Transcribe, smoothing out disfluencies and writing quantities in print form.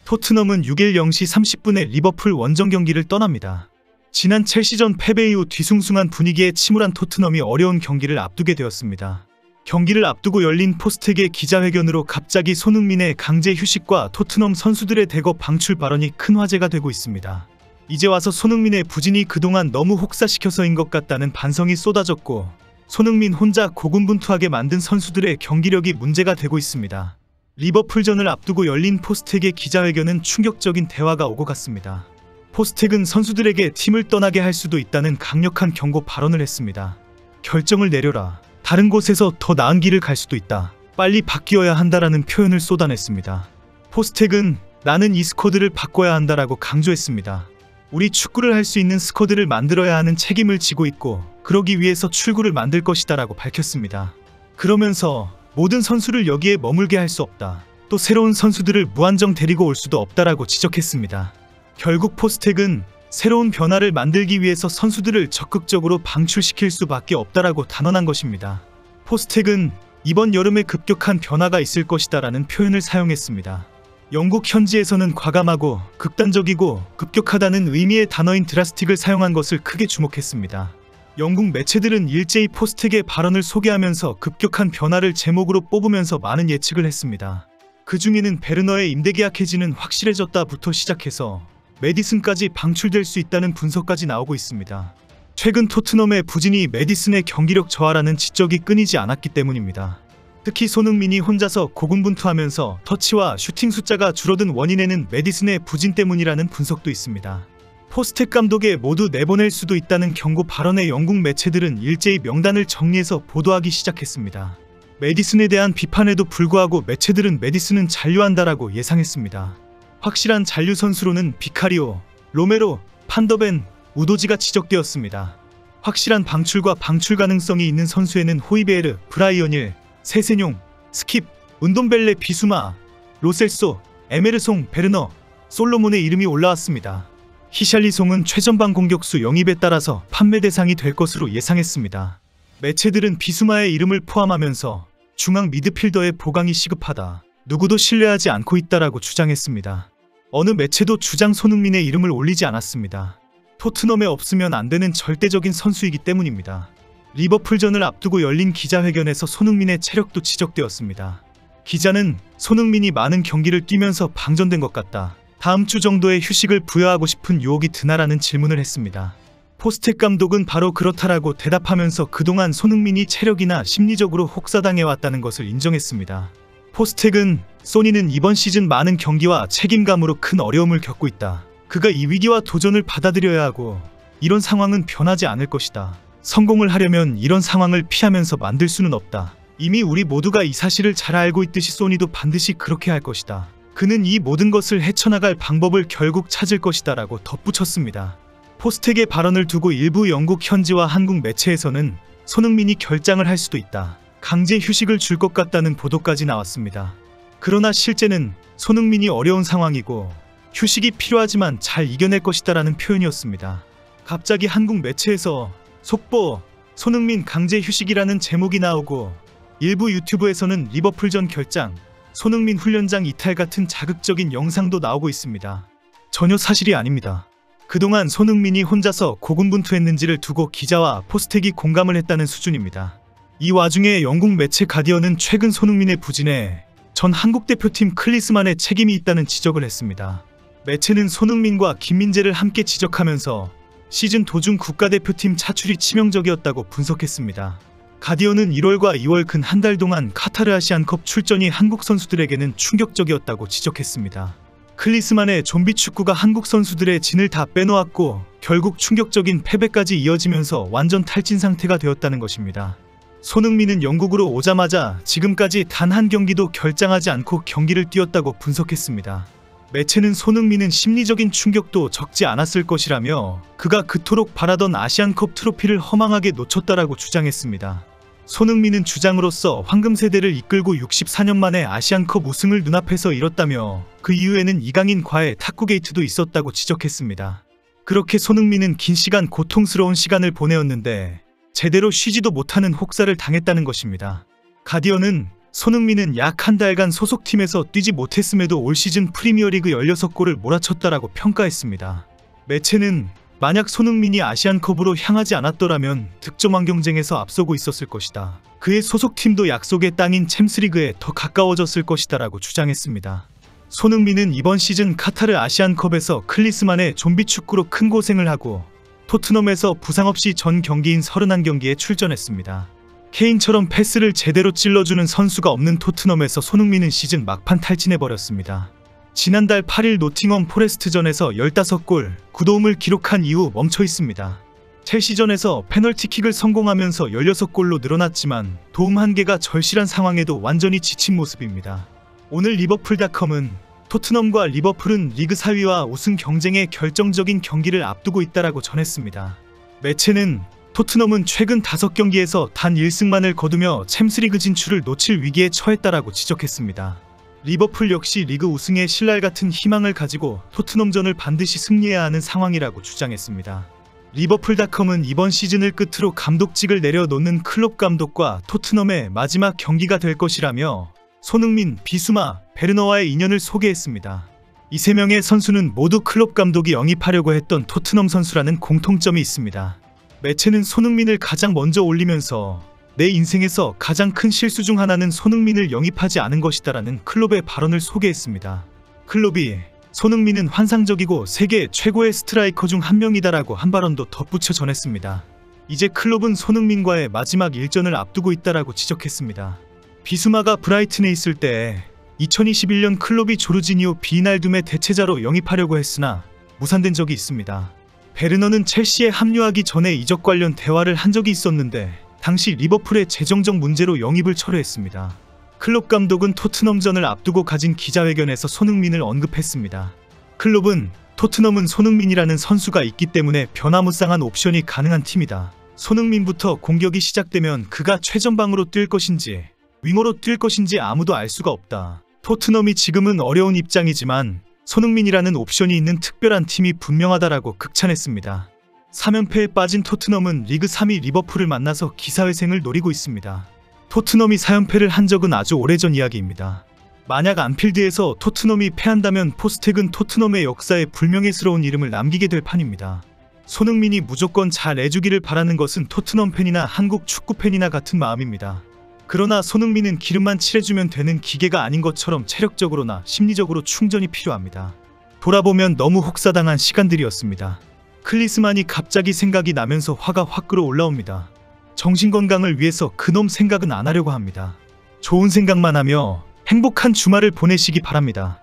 토트넘은 6일 0시 30분에 리버풀 원정 경기를 떠납니다. 지난 첼시전 패배 이후 뒤숭숭한 분위기에 침울한 토트넘이 어려운 경기를 앞두게 되었습니다. 경기를 앞두고 열린 포스텍의 기자회견으로 갑자기 손흥민의 강제 휴식과 토트넘 선수들의 대거 방출 발언이 큰 화제가 되고 있습니다. 이제 와서 손흥민의 부진이 그동안 너무 혹사시켜서인 것 같다는 반성이 쏟아졌고, 손흥민 혼자 고군분투하게 만든 선수들의 경기력이 문제가 되고 있습니다. 리버풀전을 앞두고 열린 포스텍의 기자회견은 충격적인 대화가 오고 갔습니다. 포스텍은 선수들에게 팀을 떠나게 할 수도 있다는 강력한 경고 발언을 했습니다. 결정을 내려라. 다른 곳에서 더 나은 길을 갈 수도 있다. 빨리 바뀌어야 한다라는 표현을 쏟아냈습니다. 포스텍은 나는 이 스쿼드를 바꿔야 한다라고 강조했습니다. 우리 축구를 할 수 있는 스쿼드를 만들어야 하는 책임을 지고 있고, 그러기 위해서 출구를 만들 것이다라고 밝혔습니다. 그러면서 모든 선수를 여기에 머물게 할 수 없다. 또 새로운 선수들을 무한정 데리고 올 수도 없다라고 지적했습니다. 결국 포스텍은 새로운 변화를 만들기 위해서 선수들을 적극적으로 방출시킬 수밖에 없다라고 단언한 것입니다. 포스텍은 이번 여름에 급격한 변화가 있을 것이다라는 표현을 사용했습니다. 영국 현지에서는 과감하고 극단적이고 급격하다는 의미의 단어인 드라스틱을 사용한 것을 크게 주목했습니다. 영국 매체들은 일제히 포스텍의 발언을 소개하면서 급격한 변화를 제목으로 뽑으면서 많은 예측을 했습니다. 그 중에는 베르너의 임대계약 해지는 확실해졌다부터 시작해서 메디슨까지 방출될 수 있다는 분석까지 나오고 있습니다. 최근 토트넘의 부진이 메디슨의 경기력 저하라는 지적이 끊이지 않았기 때문입니다. 특히 손흥민이 혼자서 고군분투하면서 터치와 슈팅 숫자가 줄어든 원인에는 메디슨의 부진 때문이라는 분석도 있습니다. 포스텍 감독에 모두 내보낼 수도 있다는 경고 발언에 영국 매체들은 일제히 명단을 정리해서 보도하기 시작했습니다. 메디슨에 대한 비판에도 불구하고 매체들은 메디슨은 잔류한다라고 예상했습니다. 확실한 잔류 선수로는 비카리오, 로메로, 판더벤, 우도지가 지적되었습니다. 확실한 방출과 방출 가능성이 있는 선수에는 호이베르, 브라이언일, 세세뇽, 스킵, 은돔벨레 비수마, 로셀소, 에메르송, 베르너, 솔로몬의 이름이 올라왔습니다. 히샬리송은 최전방 공격수 영입에 따라서 판매 대상이 될 것으로 예상했습니다. 매체들은 비수마의 이름을 포함하면서 중앙 미드필더의 보강이 시급하다. 누구도 신뢰하지 않고 있다라고 주장했습니다. 어느 매체도 주장 손흥민의 이름을 올리지 않았습니다. 토트넘에 없으면 안 되는 절대적인 선수이기 때문입니다. 리버풀전을 앞두고 열린 기자회견에서 손흥민의 체력도 지적되었습니다. 기자는 손흥민이 많은 경기를 뛰면서 방전된 것 같다. 다음 주 정도의 휴식을 부여하고 싶은 유혹이 드나라는 질문을 했습니다. 포스텍 감독은 바로 그렇다라고 대답하면서 그동안 손흥민이 체력이나 심리적으로 혹사당해왔다는 것을 인정했습니다. 포스텍은 소니는 이번 시즌 많은 경기와 책임감으로 큰 어려움을 겪고 있다. 그가 이 위기와 도전을 받아들여야 하고 이런 상황은 변하지 않을 것이다. 성공을 하려면 이런 상황을 피하면서 만들 수는 없다. 이미 우리 모두가 이 사실을 잘 알고 있듯이 소니도 반드시 그렇게 할 것이다. 그는 이 모든 것을 헤쳐나갈 방법을 결국 찾을 것이다 라고 덧붙였습니다. 포스텍의 발언을 두고 일부 영국 현지와 한국 매체에서는 손흥민이 결장을 할 수도 있다. 강제 휴식을 줄 것 같다는 보도까지 나왔습니다. 그러나 실제는 손흥민이 어려운 상황이고 휴식이 필요하지만 잘 이겨낼 것이다 라는 표현이었습니다. 갑자기 한국 매체에서 속보, 손흥민 강제 휴식이라는 제목이 나오고 일부 유튜브에서는 리버풀전 결장, 손흥민 훈련장 이탈 같은 자극적인 영상도 나오고 있습니다. 전혀 사실이 아닙니다. 그동안 손흥민이 혼자서 고군분투했는지를 두고 기자와 포스텍이 공감을 했다는 수준입니다. 이 와중에 영국 매체 가디언은 최근 손흥민의 부진에 전 한국 대표팀 클리스만의 책임이 있다는 지적을 했습니다. 매체는 손흥민과 김민재를 함께 지적하면서 시즌 도중 국가대표팀 차출이 치명적이었다고 분석했습니다. 가디언은 1월과 2월 근 한 달 동안 카타르 아시안컵 출전이 한국 선수들에게는 충격적이었다고 지적했습니다. 클리스만의 좀비 축구가 한국 선수들의 진을 다 빼놓았고 결국 충격적인 패배까지 이어지면서 완전 탈진 상태가 되었다는 것입니다. 손흥민은 영국으로 오자마자 지금까지 단 한 경기도 결장하지 않고 경기를 뛰었다고 분석했습니다. 매체는 손흥민은 심리적인 충격도 적지 않았을 것이라며 그가 그토록 바라던 아시안컵 트로피를 허망하게 놓쳤다라고 주장했습니다. 손흥민은 주장으로서 황금세대를 이끌고 64년 만에 아시안컵 우승을 눈앞에서 이뤘다며 그 이후에는 이강인과의 탁구 게이트도 있었다고 지적했습니다. 그렇게 손흥민은 긴 시간 고통스러운 시간을 보내었는데 제대로 쉬지도 못하는 혹사를 당했다는 것입니다. 가디언은 손흥민은 약 한 달간 소속팀에서 뛰지 못했음에도 올 시즌 프리미어리그 16골을 몰아쳤다라고 평가했습니다. 매체는 만약 손흥민이 아시안컵으로 향하지 않았더라면 득점왕 경쟁에서 앞서고 있었을 것이다. 그의 소속팀도 약속의 땅인 챔스리그에 더 가까워졌을 것이다 라고 주장했습니다. 손흥민은 이번 시즌 카타르 아시안컵에서 클리스만의 좀비 축구로 큰 고생을 하고 토트넘에서 부상 없이 전 경기인 31경기에 출전했습니다. 케인처럼 패스를 제대로 찔러주는 선수가 없는 토트넘에서 손흥민은 시즌 막판 탈진해버렸습니다. 지난달 8일 노팅엄 포레스트전에서 15골, 9도움을 기록한 이후 멈춰 있습니다. 첼시전에서 페널티킥을 성공하면서 16골로 늘어났지만 도움 1개가 절실한 상황에도 완전히 지친 모습입니다. 오늘 리버풀닷컴은 토트넘과 리버풀은 리그 4위와 우승 경쟁에 결정적인 경기를 앞두고 있다라고 전했습니다. 매체는 토트넘은 최근 5경기에서 단 1승만을 거두며 챔스리그 진출을 놓칠 위기에 처했다라고 지적했습니다. 리버풀 역시 리그 우승에 신랄 같은 희망을 가지고 토트넘전을 반드시 승리해야 하는 상황이라고 주장했습니다. 리버풀닷컴은 이번 시즌을 끝으로 감독직을 내려놓는 클롭 감독과 토트넘의 마지막 경기가 될 것이라며 손흥민, 비수마, 베르너와의 인연을 소개했습니다. 이 3명의 선수는 모두 클롭 감독이 영입하려고 했던 토트넘 선수라는 공통점이 있습니다. 매체는 손흥민을 가장 먼저 올리면서 내 인생에서 가장 큰 실수 중 하나는 손흥민을 영입하지 않은 것이다라는 클롭의 발언을 소개했습니다. 클롭이 손흥민은 환상적이고 세계 최고의 스트라이커 중 한 명이다라고 한 발언도 덧붙여 전했습니다. 이제 클롭은 손흥민과의 마지막 일전을 앞두고 있다라고 지적했습니다. 비수마가 브라이튼에 있을 때 2021년 클롭이 조르지니오 비날둠의 대체자로 영입하려고 했으나 무산된 적이 있습니다. 베르너는 첼시에 합류하기 전에 이적 관련 대화를 한 적이 있었는데 당시 리버풀의 재정적 문제로 영입을 철회했습니다. 클롭 감독은 토트넘전을 앞두고 가진 기자회견에서 손흥민을 언급했습니다. 클롭은 토트넘은 손흥민이라는 선수가 있기 때문에 변화무쌍한 옵션이 가능한 팀이다. 손흥민부터 공격이 시작되면 그가 최전방으로 뛸 것인지 윙어로 뛸 것인지 아무도 알 수가 없다. 토트넘이 지금은 어려운 입장이지만 손흥민이라는 옵션이 있는 특별한 팀이 분명하다라고 극찬했습니다. 3연패에 빠진 토트넘은 리그 3위 리버풀을 만나서 기사회생을 노리고 있습니다. 토트넘이 4연패를 한 적은 아주 오래전 이야기입니다. 만약 안필드에서 토트넘이 패한다면 포스텍은 토트넘의 역사에 불명예스러운 이름을 남기게 될 판입니다. 손흥민이 무조건 잘 해주기를 바라는 것은 토트넘 팬이나 한국 축구 팬이나 같은 마음입니다. 그러나 손흥민은 기름만 칠해주면 되는 기계가 아닌 것처럼 체력적으로나 심리적으로 충전이 필요합니다. 돌아보면 너무 혹사당한 시간들이었습니다. 클리스만이 갑자기 생각이 나면서 화가 확 끌어올라옵니다. 정신건강을 위해서 그놈 생각은 안 하려고 합니다. 좋은 생각만 하며 행복한 주말을 보내시기 바랍니다.